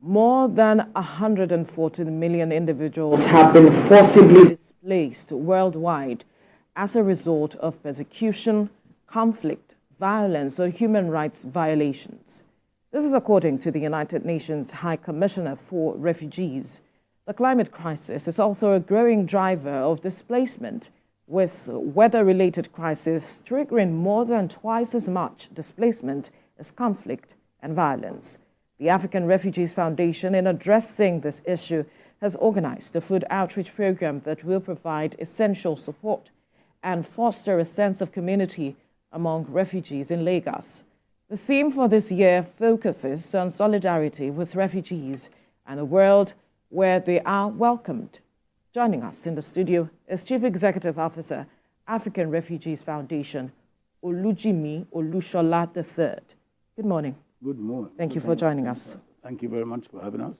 More than 114 million individuals have been forcibly displaced worldwide as a result of persecution, conflict, violence, or human rights violations. This is according to the United Nations High Commissioner for Refugees. The climate crisis is also a growing driver of displacement, with weather-related crises triggering more than twice as much displacement as conflict and violence. The African Refugees Foundation, in addressing this issue, has organized a food outreach program that will provide essential support and foster a sense of community among refugees in Lagos. The theme for this year focuses on solidarity with refugees and a world where they are welcomed. Joining us in the studio is Chief Executive Officer, African Refugees Foundation, Olujimi Olushola III. Good morning. Good morning. Thank you for joining us. Thank you very much for having us.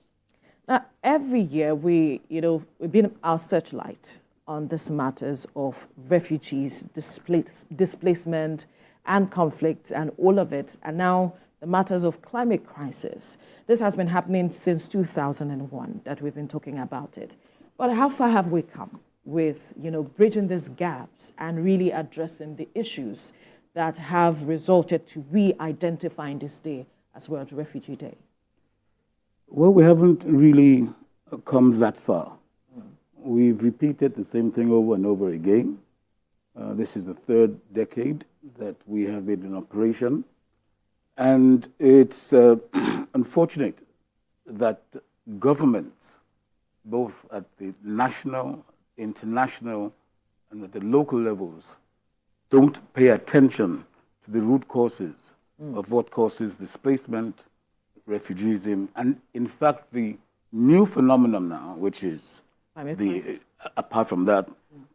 Now, every year we've been our searchlight on these matters of refugees, displacement and conflicts and all of it, and now the matters of climate crisis. This has been happening since 2001 that we've been talking about it. But how far have we come with, bridging these gaps and really addressing the issues that have resulted to we identifying this day as World Refugee Day? Well, we haven't really come that far. We've repeated the same thing over and over again. This is the third decade that we have been in operation. And it's unfortunate that governments, both at the national, international, and at the local levels, don't pay attention to the root causes of what causes displacement, refugeeism, and in fact the new phenomenon now, which is apart from that,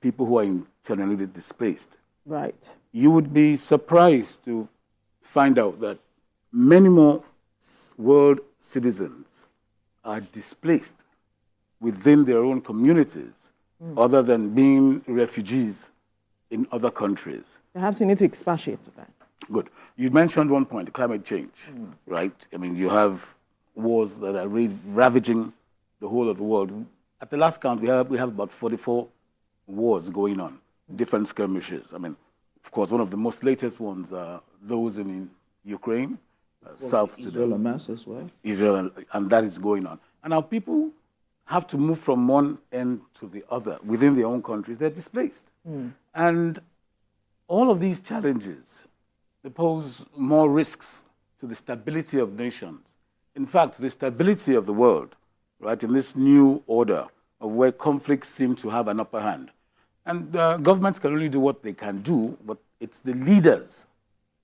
people who are internally displaced. Right. You would be surprised to find out that many more world citizens are displaced within their own communities, other than being refugees in other countries. Perhaps you need to expatiate that. Good. You mentioned one point, climate change, right? I mean, you have wars that are ravaging the whole of the world. At the last count, we have about 44 wars going on, different skirmishes. I mean, of course, one of the most latest ones are those in Ukraine, South Sudan. Israel and Mass as well. Israel, and that is going on. And our people have to move from one end to the other within their own countries. They're displaced. And all of these challenges, they pose more risks to the stability of nations. In fact, the stability of the world, right, in this new order of where conflicts seem to have an upper hand. And governments can only do what they can do, but it's the leaders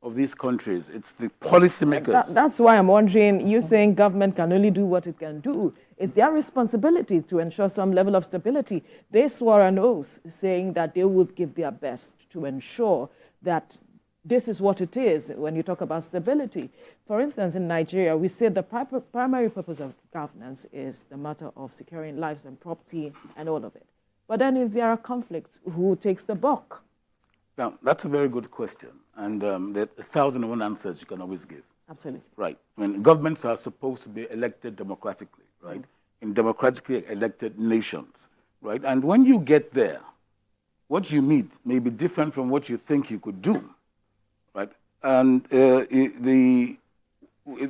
of these countries, it's the policymakers. That's why I'm wondering, you saying government can only do what it can do. It's their responsibility to ensure some level of stability. They swore an oath saying that they would give their best to ensure that this is what it is when you talk about stability. For instance, in Nigeria, we say the primary purpose of governance is the matter of securing lives and property and all of it. But then if there are conflicts, who takes the buck? Now, that's a very good question. And there are 1,001 answers you can always give. Absolutely. Right. I mean, governments are supposed to be elected democratically, right? In democratically elected nations, right? And when you get there, what you meet may be different from what you think you could do, right? And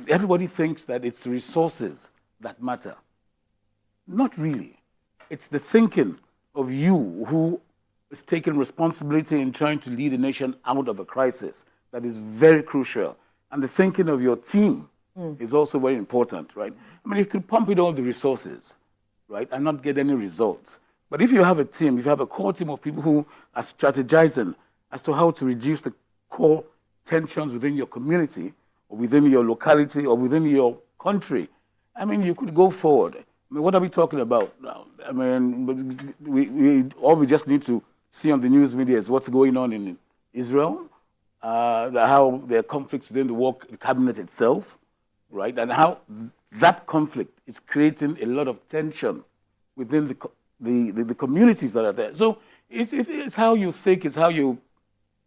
everybody thinks that it's resources that matter. Not really. It's the thinking of you who is taking responsibility in trying to lead a nation out of a crisis that is very crucial. And the thinking of your team is also very important, right? I mean, you could pump in all the resources, right, and not get any results. But if you have a team, if you have a core team of people who are strategizing as to how to reduce the core tensions within your community, or within your locality, or within your country, I mean, you could go forward. I mean, what are we talking about now? I mean, all we just need to see on the news media is what's going on in Israel, how there are conflicts within the cabinet itself, right? And how that conflict is creating a lot of tension within the communities that are there. So it's how you think, it's how you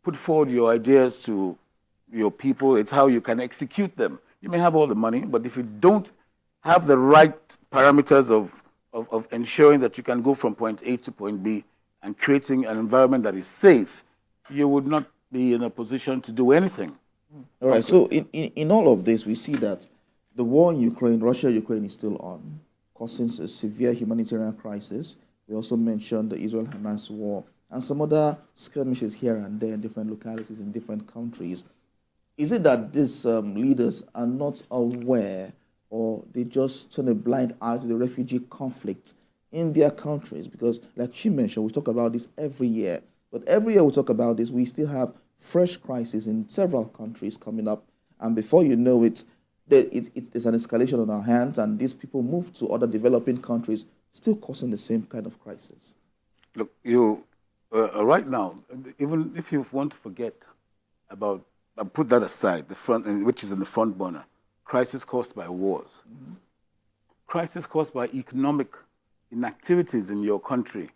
put forward your ideas to your people, it's how you can execute them. You may have all the money, but if you don't have the right parameters of ensuring that you can go from point A to point B and creating an environment that is safe, you would not be in a position to do anything. All right, so in all of this, we see that the war in Ukraine, Russia-Ukraine is still on, causing a severe humanitarian crisis. We also mentioned the Israel-Hamas war and some other skirmishes here and there in different localities in different countries. Is it that these leaders are not aware, or they just turn a blind eye to the refugee conflict in their countries? Because like she mentioned, we talk about this every year. But every year we talk about this, we still have fresh crises in several countries coming up. And before you know it, there's an escalation on our hands, and these people move to other developing countries, still causing the same kind of crisis. Look, right now, even if you want to forget about, put that aside, the front, which is in the front burner, crisis caused by wars, crisis caused by economic inactivities in your country,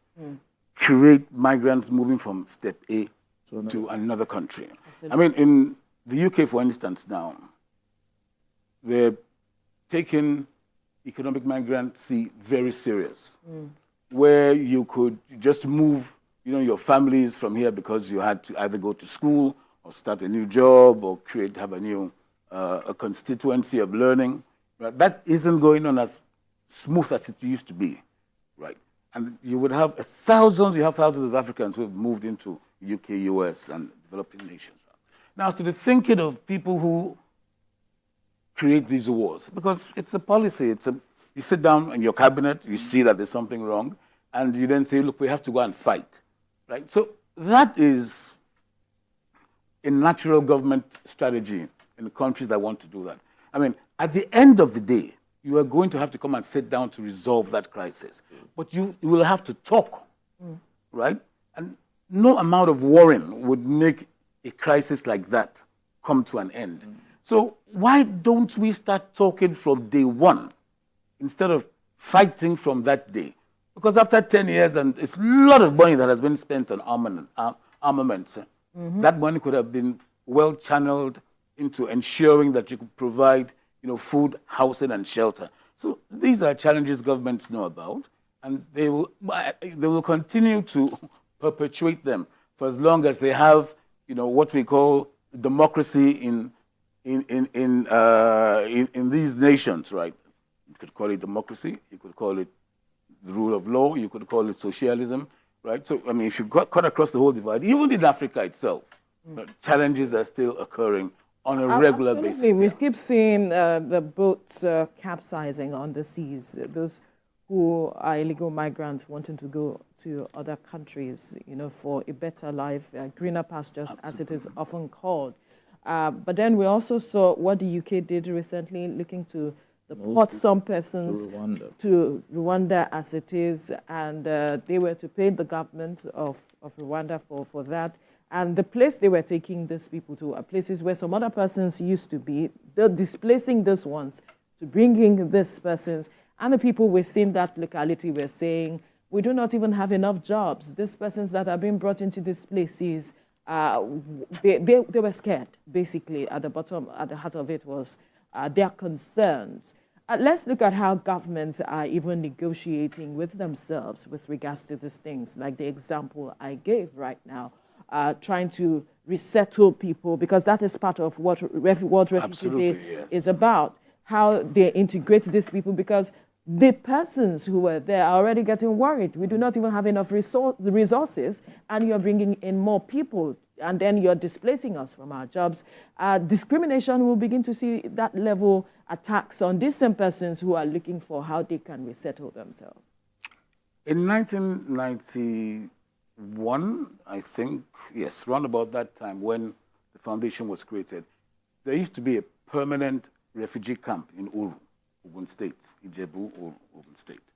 create migrants moving from step A to another country. Absolutely. I mean, in the UK, for instance, now, they're taking economic migrancy very serious, where you could just move, your families from here because you had to either go to school or start a new job or have a new a constituency of learning. Right? That isn't going on as smooth as it used to be, right? And you would have thousands of Africans who have moved into UK, US, and developing nations. Now, as to the thinking of people who create these wars, because it's a policy, you sit down in your cabinet, you see that there's something wrong, and you then say, look, we have to go and fight, right? So that is a natural government strategy in the countries that want to do that. I mean, at the end of the day, you are going to have to come and sit down to resolve that crisis. But you will have to talk, right? And no amount of warring would make a crisis like that come to an end. So why don't we start talking from day one instead of fighting from that day? Because after 10 years, and it's a lot of money that has been spent on armaments, that money could have been well channeled into ensuring that you could provide food, housing, and shelter. So these are challenges governments know about, and they will continue to perpetuate them for as long as they have, what we call democracy in these nations, right? You could call it democracy, you could call it the rule of law, you could call it socialism, right? So, I mean, if you cut across the whole divide, even in Africa itself, challenges are still occurring on a regular basis. We keep seeing the boats capsizing on the seas. Those who are illegal migrants wanting to go to other countries, for a better life, greener pastures, as it is often called. But then we also saw what the UK did recently, looking to deport some persons to Rwanda as it is, and they were to pay the government of Rwanda for that. And the place they were taking these people to are places where some other persons used to be. They're displacing these ones to bring in these persons. And the people within that locality were saying, we do not even have enough jobs. These persons that are being brought into these places, they were scared, basically. At the heart of it was their concerns. Let's look at how governments are even negotiating with themselves with regards to these things, like the example I gave right now. Trying to resettle people, because that is part of what World Refugee Day is about, how they integrate these people, because the persons who were there are already getting worried. We do not even have enough resources, and you're bringing in more people, and then you're displacing us from our jobs. Discrimination will begin to see that level attacks on these same persons who are looking for how they can resettle themselves. In 1991, I think, yes, around about that time when the foundation was created, there used to be a permanent refugee camp in Uru, Ogun State, Ijebu, Ogun State.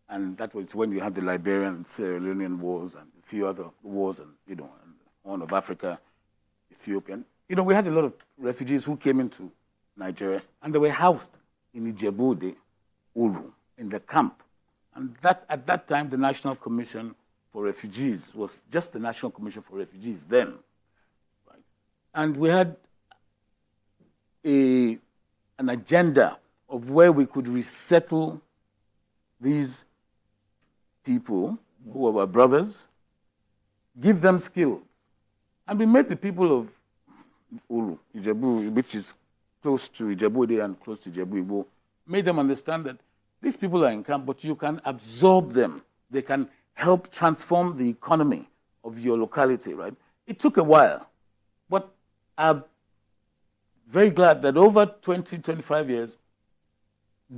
And that was when you had the Liberian and Sierra Leonean wars and a few other wars, and, and the Horn of Africa, Ethiopian. We had a lot of refugees who came into Nigeria, and they were housed in Ijebu, Uru, in the camp. And at that time, the National Commission for Refugees was just the National Commission for Refugees then. Right? And we had an agenda of where we could resettle these people who are our brothers, give them skills. And we made the people of Uru, Ijebu, which is close to Ijebu and close to Ijebu Igbo, made them understand that these people are in camp, but you can absorb them. They can help transform the economy of your locality, right? It took a while, but I'm very glad that over 20, 25 years,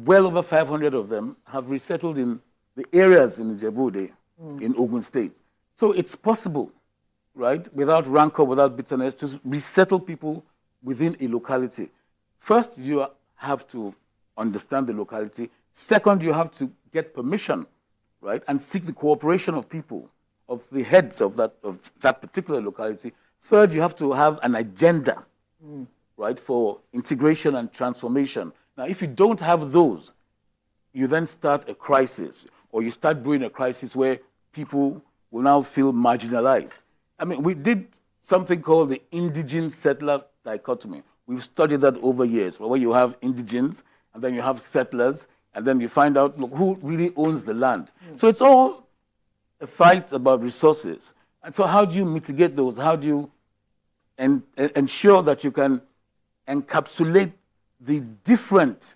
well over 500 of them have resettled in the areas in Ijebu in Ogun State. So it's possible, right, without rancor, without bitterness, to resettle people within a locality. First, you have to understand the locality. Second, you have to get permission, right, and seek the cooperation of people, of the heads of that particular locality. Third, you have to have an agenda, right, for integration and transformation. Now, if you don't have those, you then start a crisis, or you start brewing a crisis where people will now feel marginalized. I mean, we did something called the indigene-settler dichotomy. We've studied that over years, where you have indigenes, and then you have settlers, and then you find out, look, who really owns the land. So it's all a fight about resources. And so how do you mitigate those? How do you ensure that you can encapsulate the different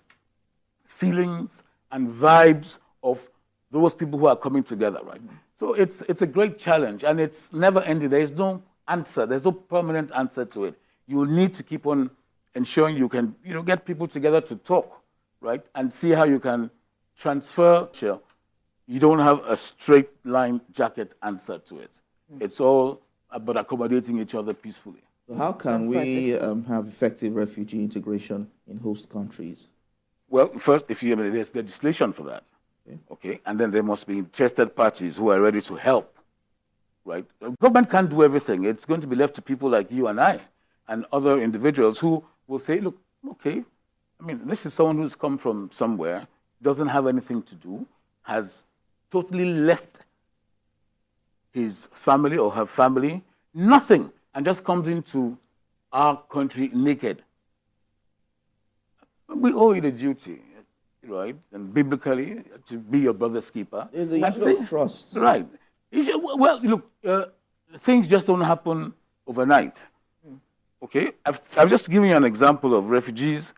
feelings and vibes of those people who are coming together, right? So it's a great challenge, and it's never ending. There is no answer. There's no permanent answer to it. You will need to keep on ensuring you can, get people together to talk, right, and see how you can transfer. You don't have a straight line jacket answer to it. It's all about accommodating each other peacefully. So how can we have effective refugee integration in host countries? Well, first, there's legislation for that, okay? And then there must be interested parties who are ready to help, right? The government can't do everything. It's going to be left to people like you and I and other individuals who will say, look, okay, this is someone who's come from somewhere, doesn't have anything to do, has totally left his family or her family, nothing, and just comes into our country naked. We owe you the duty, right? And biblically, to be your brother's keeper. There's the issue of trust. Right. Well, look, things just don't happen overnight. Okay? I've just given you an example of refugees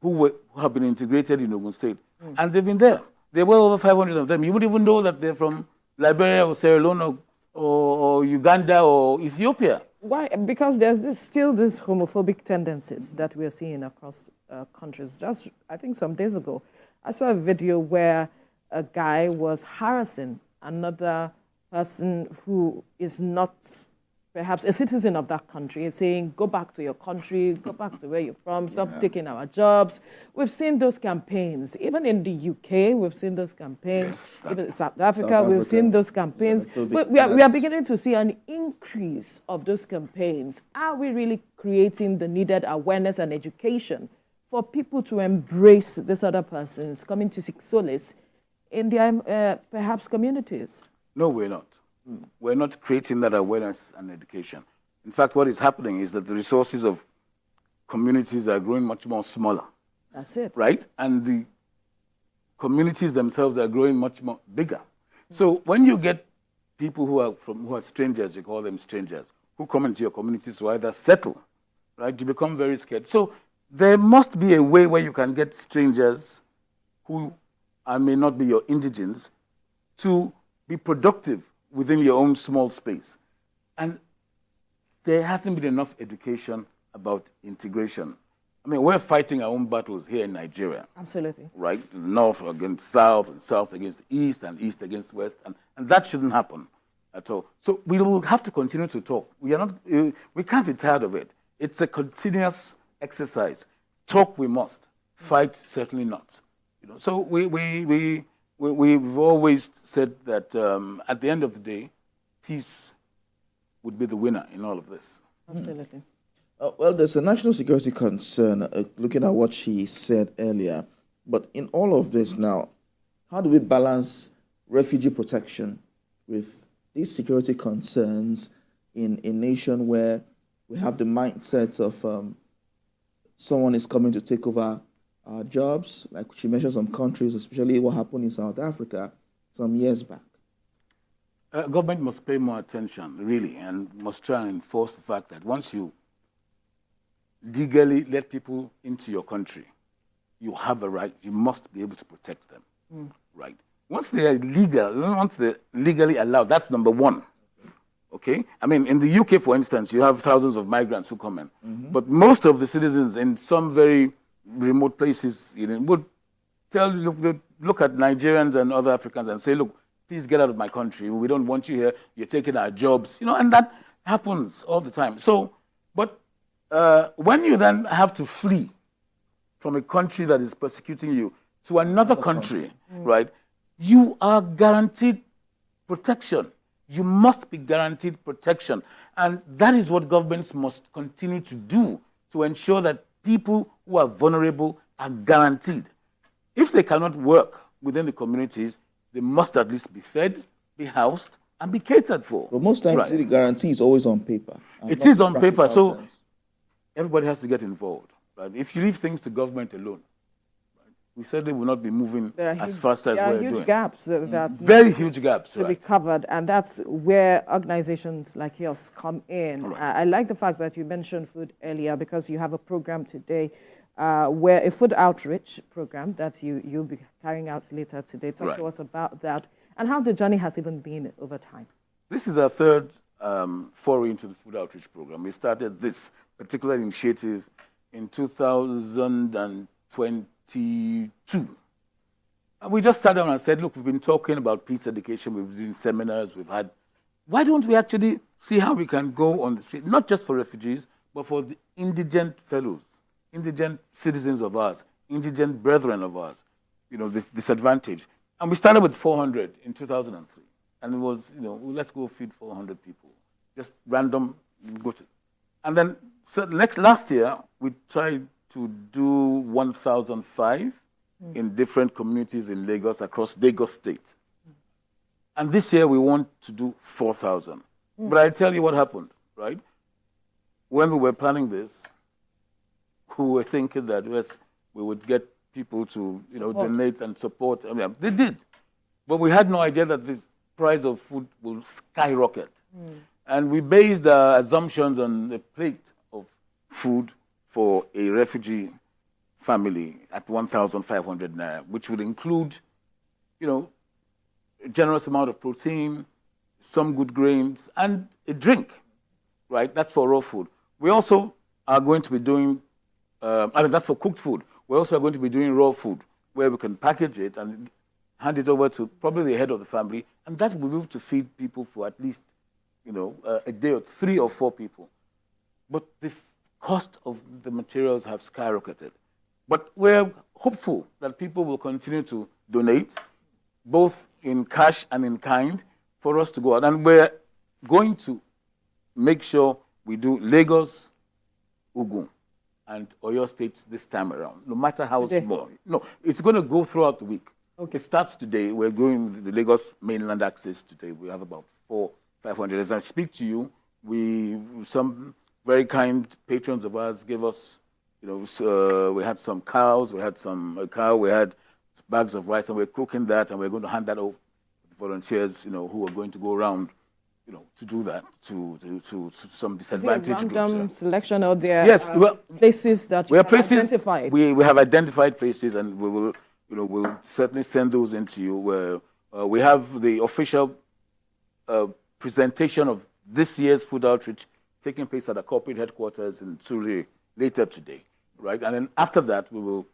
who have been integrated in Ogun State. And they've been there. There are well over 500 of them. You wouldn't even know that they're from Liberia or Sierra Leone or Uganda or Ethiopia. Why? Because there's still this homophobic tendencies that we're seeing across countries. Just, I think some days ago, I saw a video where a guy was harassing another person who is not perhaps a citizen of that country, saying, go back to your country, go back to where you're from, stop taking our jobs. We've seen those campaigns. Even in the UK, we've seen those campaigns. Yes, even in South Africa, we've seen those campaigns. We are beginning to see an increase of those campaigns. Are we really creating the needed awareness and education for people to embrace these other persons coming to seek solace in their, perhaps, communities? No, we're not. We're not creating that awareness and education. In fact, what is happening is that the resources of communities are growing much more smaller. That's it. Right? And the communities themselves are growing much more bigger. So when you get people who are strangers, you call them strangers, who come into your communities to either settle, right, you become very scared. So there must be a way where you can get strangers who may not be your indigenes to be productive within your own small space. And there hasn't been enough education about integration. We're fighting our own battles here in Nigeria. Absolutely. Right? North against South, and South against East, and East against West, and that shouldn't happen at all. So we will have to continue to talk. We can't be tired of it. It's a continuous exercise. Talk we must. Fight certainly not. So we've always said that at the end of the day, peace would be the winner in all of this. Absolutely. Well, there's a national security concern, looking at what she said earlier. But in all of this now, how do we balance refugee protection with these security concerns in a nation where we have the mindset of someone is coming to take over jobs, like she mentioned some countries, especially what happened in South Africa some years back. Government must pay more attention, really, and must try and enforce the fact that once you legally let people into your country, you have a right, you must be able to protect them, right? Once they are legal, once they're legally allowed, that's number one, okay? I mean, in the UK, for instance, you have thousands of migrants who come in, but most of the citizens in some very remote places, would tell you, look at Nigerians and other Africans and say, look, please get out of my country. We don't want you here. You're taking our jobs, and that happens all the time. So, but when you then have to flee from a country that is persecuting you to another country, right, you are guaranteed protection. You must be guaranteed protection. And that is what governments must continue to do to ensure that people who are vulnerable are guaranteed. If they cannot work within the communities, they must at least be fed, be housed, and be catered for. But most times, the guarantee is always on paper. It is on paper, so everybody has to get involved. Right? If you leave things to government alone, we certainly will not be moving as fast as we're doing. There are huge gaps that's very huge gaps to be covered, and that's where organizations like yours come in. Right. I like the fact that you mentioned food earlier, because you have a program today, where a food outreach program that you'll be carrying out later today. Talk to us about that and how the journey has even been over time. This is our third foray into the food outreach program. We started this particular initiative in 2022. And we just sat down and said, look, we've been talking about peace education, we've been doing seminars, why don't we actually see how we can go on the street, not just for refugees, but for the indigent fellows, indigent citizens of ours, indigent brethren of ours, this disadvantage. And we started with 400 in 2003. And it was, let's go feed 400 people. Just random, and then last year, we tried to do 1,005 in different communities in Lagos, across Lagos State. And this year, we want to do 4,000. But I tell you what happened, right? When we were planning this, we were thinking that we would get people to donate and support. I mean, they did. But we had no idea that this price of food will skyrocket. And we based our assumptions on a plate of food for a refugee family at 1,500 naira, which would include, a generous amount of protein, some good grains, and a drink, right? That's for raw food. We also are going to be doing, that's for cooked food. We also are going to be doing raw food, where we can package it and hand it over to probably the head of the family, and that will be able to feed people for at least, a day or 3 or 4 people. But the cost of the materials have skyrocketed. But we're hopeful that people will continue to donate, both in cash and in kind, for us to go out. And we're going to make sure we do Lagos, Ogun, and Oyo State this time around, no matter how small. No, it's going to go throughout the week. Okay. It starts today. We're going the Lagos mainland access today. We have about 400-500. As I speak to you, some very kind patrons of ours gave us, we had some cows, we had we had bags of rice, and we're cooking that, and we're going to hand that over to volunteers, who are going to go around, to do that to some disadvantaged groups. Random selection out there. Yes, places that you have identified. We have identified places, and we will, we'll certainly send those into you. Where we have the official presentation of this year's food outreach taking place at the corporate headquarters in Surrey later today, right? And then after that, we will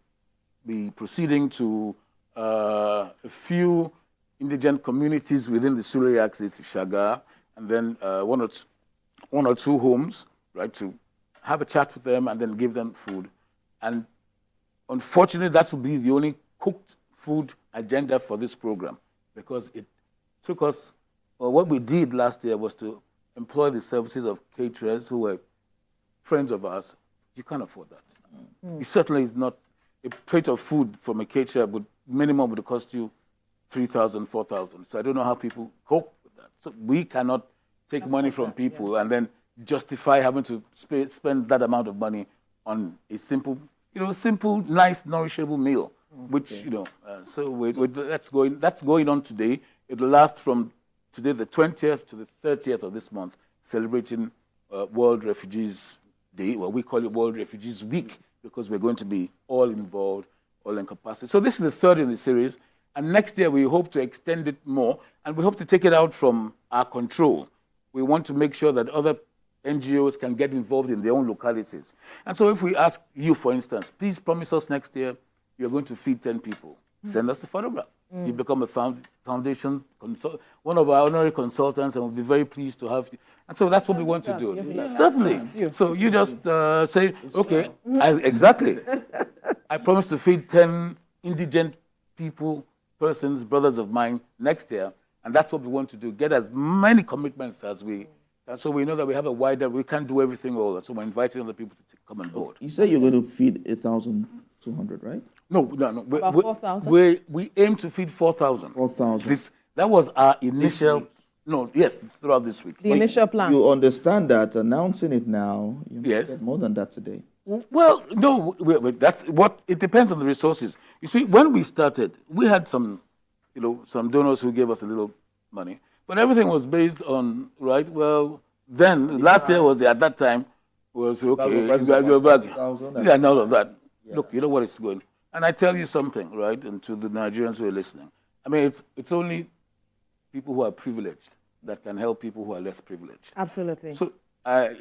be proceeding to a few indigent communities within the Surrey axis, Shaga, and then one or two homes, right, to have a chat with them and then give them food. And unfortunately, that will be the only cooked food agenda for this program, because it took us, what we did last year was to employ the services of caterers who were friends of ours. You can't afford that. It certainly is not. A plate of food from a caterer minimum would cost you 3,000, 4,000. So I don't know how people cope with that. So we cannot take money from people and then justify having to spend that amount of money on a simple simple, nice, nourishable meal, which, that's going on today. It'll last from today, the 20th to the 30th of this month, celebrating World Refugees Day. Well, we call it World Refugees Week because we're going to be all involved, all encompassing. So this is the third in the series. And next year, we hope to extend it more, and we hope to take it out from our control. We want to make sure that other NGOs can get involved in their own localities. And so if we ask you, for instance, please promise us next year you're going to feed 10 people, send us the photograph. You become a foundation, one of our honorary consultants, and we'll be very pleased to have you. And so that's what we want to do. Certainly. So you just say, okay, exactly. I promise to feed 10 indigent people, persons, brothers of mine next year, and that's what we want to do. Get as many commitments as we can, so we know that we have we can't do everything all. So we're inviting other people to come on board. You say you're going to feed 1,200, right? No. About 4,000? We aim to feed 4,000. 4,000. That was our initial. Throughout this week. The initial plan. You understand that announcing it now, you get more than that today. Well, no, that's what it depends on the resources. You see, when we started, we had some donors who gave us a little money, but everything was based on then last year was at that time was okay. Yeah, and all of that. Yeah. Look, you know what it's going. And I tell you something, right, and to the Nigerians who are listening. I mean, it's only people who are privileged that can help people who are less privileged. Absolutely. So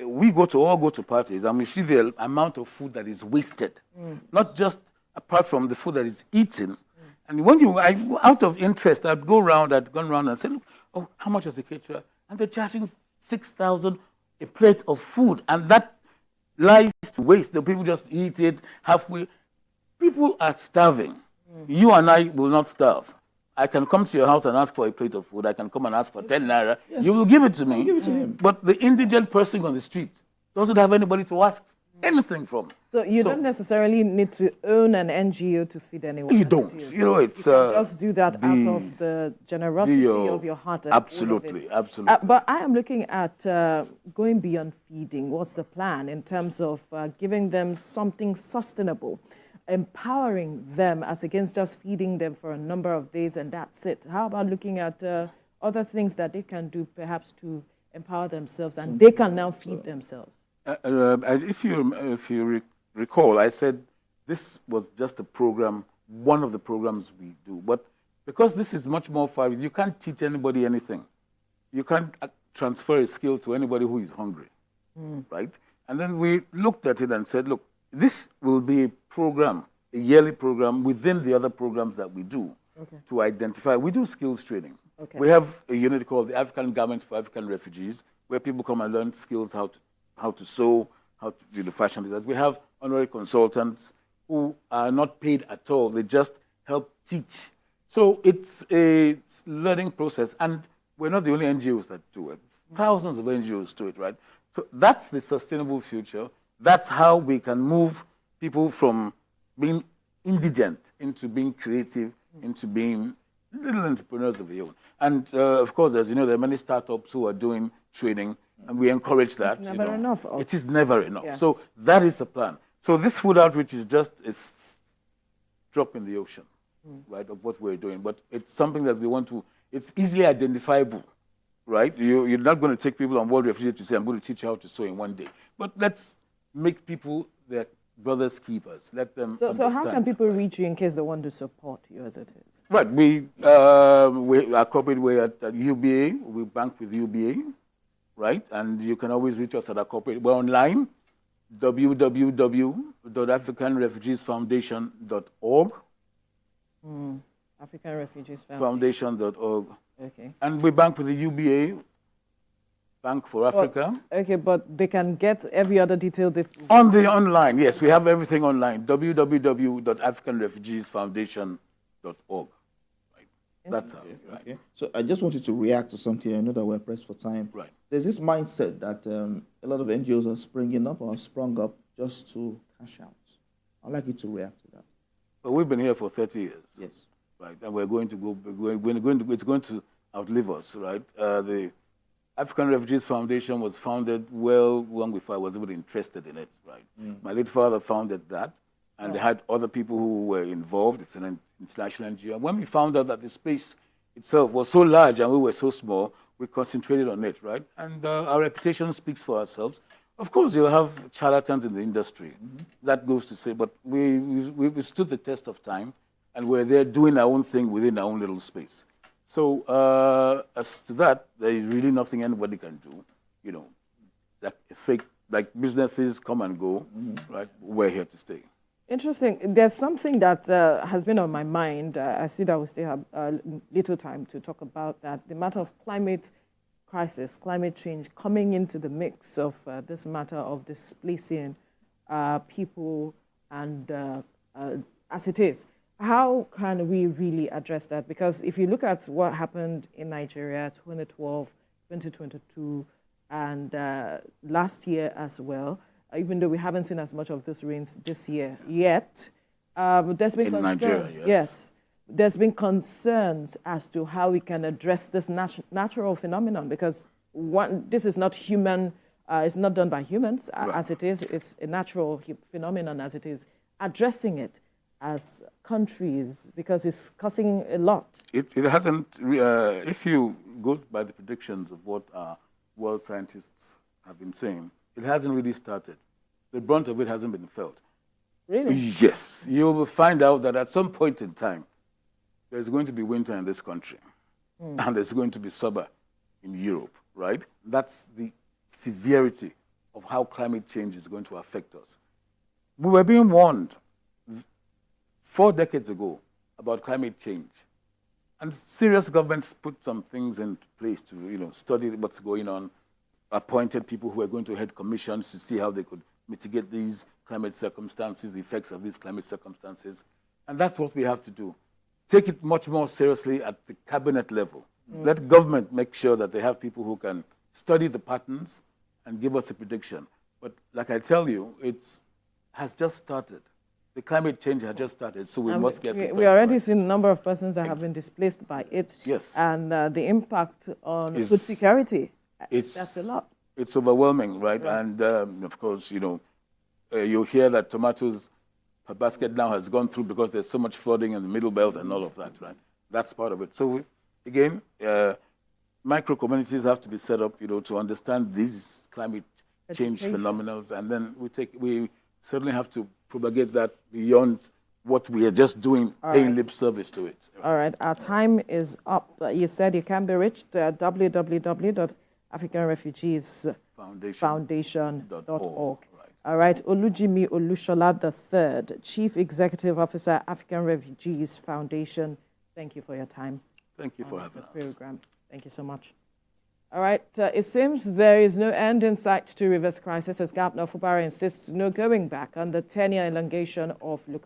we go to parties and we see the amount of food that is wasted, not just apart from the food that is eaten. And when out of interest, I'd gone around and say, look, how much is the caterer? And they're charging 6,000 a plate of food, and that lies to waste. The people just eat it halfway. People are starving. You and I will not starve. I can come to your house and ask for a plate of food. I can come and ask for 10 naira. Yes. You will give it to me. I'll give it to him. But the indigent person on the street doesn't have anybody to ask anything from. So you don't necessarily need to own an NGO to feed anyone. You don't. It's you can just do that out of the generosity of your heart. And absolutely. But I am looking at going beyond feeding. What's the plan in terms of giving them something sustainable? Empowering them as against just feeding them for a number of days and that's it. How about looking at other things that they can do perhaps to empower themselves and they can now feed themselves? If you recall, I said this was just a program, one of the programs we do. But because this is much more far, you can't teach anybody anything. You can't transfer a skill to anybody who is hungry, right? And then we looked at it and said, look, this will be a program, a yearly program within the other programs that we do to identify. We do skills training. We have a unit called the African Garment for African Refugees, where people come and learn skills, how to sew, how to do the fashion design. We have honorary consultants who are not paid at all. They just help teach. So it's a learning process, and we're not the only NGOs that do it. Thousands of NGOs do it, right? So that's the sustainable future. That's how we can move people from being indigent into being creative, into being little entrepreneurs of their own. And of course, as you know, there are many startups who are doing training, and we encourage that. It's never enough. It is never enough. Yeah. So that is the plan. So this food outreach is just a drop in the ocean, right, of what we're doing. But it's something that we want to, it's easily identifiable, right? You're not going to take people on World Refugee to say, I'm going to teach you how to sew in one day. But let's make people their brothers keepers. Let them understand. So how can people reach you in case they want to support you as it is? Right. We are corporate way at UBA. We bank with UBA, right? And you can always reach us at our corporate. We're online, www.africanrefugeesfoundation.org. African Refugees Foundation.org. Okay. And we bank with the UBA, Bank for Africa. Okay, but they can get every other detail. On the online, yes, we have everything online. www.africanrefugeesfoundation.org. Right. That's how. Right. Okay. So I just wanted to react to something. I know that we're pressed for time. Right. There's this mindset that a lot of NGOs are springing up or sprung up just to cash out. I'd like you to react to that. But we've been here for 30 years. Yes. Right, and we're going to go. It's going to outlive us, right? The African Refugees Foundation was founded well long before I was even interested in it, right? My late father founded that, and they had other people who were involved. It's an international NGO. And when we found out that the space itself was so large and we were so small, we concentrated on it, right? And our reputation speaks for ourselves. Of course, you'll have charlatans in the industry. That goes to say, but we stood the test of time, and we're there doing our own thing within our own little space. So as to that, there is really nothing anybody can do. You know, like businesses come and go, right? We're here to stay. Interesting. There's something that has been on my mind. I see that we still have little time to talk about that. The matter of climate crisis, climate change coming into the mix of this matter of displacing people and as it is. How can we really address that? Because if you look at what happened in Nigeria 2012, 2022, and last year as well, even though we haven't seen as much of those rains this year yet, there's been concerns. Nigeria, yes, there's been concerns as to how we can address this natural phenomenon, because this is not human, it's not done by humans as it is, it's a natural phenomenon as it is. Addressing it as countries, because it's causing a lot. It hasn't, if you go by the predictions of what world scientists have been saying, it hasn't really started. The brunt of it hasn't been felt. Really? Yes. You will find out that at some point in time, there's going to be winter in this country, and there's going to be summer in Europe, right? That's the severity of how climate change is going to affect us. We were being warned 4 decades ago about climate change. And serious governments put some things in place to, study what's going on, appointed people who are going to head commissions to see how they could mitigate these climate circumstances, the effects of these climate circumstances. And that's what we have to do. Take it much more seriously at the cabinet level. Let government make sure that they have people who can study the patterns and give us a prediction. But like I tell you, it has just started. The climate change has just started, so we must get prepared. We already seen a number of persons that have been displaced by it. Yes. And the impact on food security, that's a lot. It's overwhelming, right? And of course, you'll hear that tomatoes per basket now has gone through because there's so much flooding in the middle belt and all of that, right? That's part of it. So again, micro communities have to be set up, to understand these climate change phenomena, and then we certainly have to propagate that beyond what we are just doing, paying lip service to it. All right, our time is up. You said you can be reached at www.africanrefugeesfoundation.org. All right, Olujimi Olushola III, Chief Executive Officer, African Refugees Foundation. Thank you for your time. Thank you for having us. Program. Thank you so much. All right, it seems there is no end in sight to reverse crisis as Governor Fubara insists no going back on the 10-year elongation of local